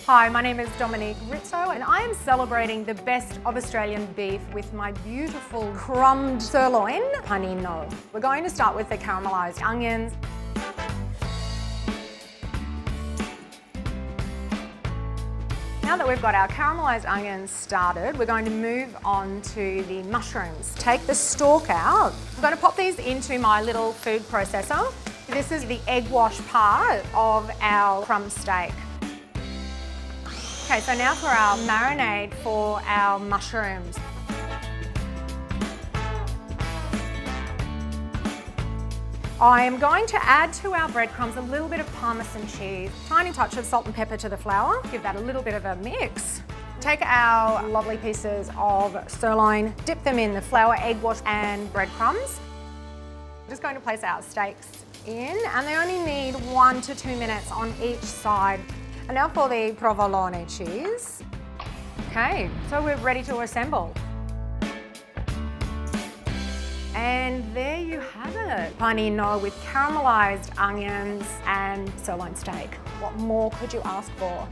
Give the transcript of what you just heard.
Hi, my name is Dominique Rizzo and I am celebrating the best of Australian beef with my beautiful crumbed sirloin panino. We're going to start with the caramelised onions. Now that we've got our caramelised onions started, we're going to move on to the mushrooms. Take the stalk out. I'm going to pop these into my little food processor. This is the egg wash part of our crumb steak. Okay, so now for our marinade for our mushrooms. I am going to add to our breadcrumbs a little bit of Parmesan cheese, tiny touch of salt and pepper to the flour, give that a little bit of a mix. Take our lovely pieces of sirloin, dip them in the flour, egg wash and breadcrumbs. I'm just going to place our steaks in, and they only need 1 to 2 minutes on each side. And now for the provolone cheese. Okay, so we're ready to assemble. And there you have it. Panino with caramelised onions and sirloin steak. What more could you ask for?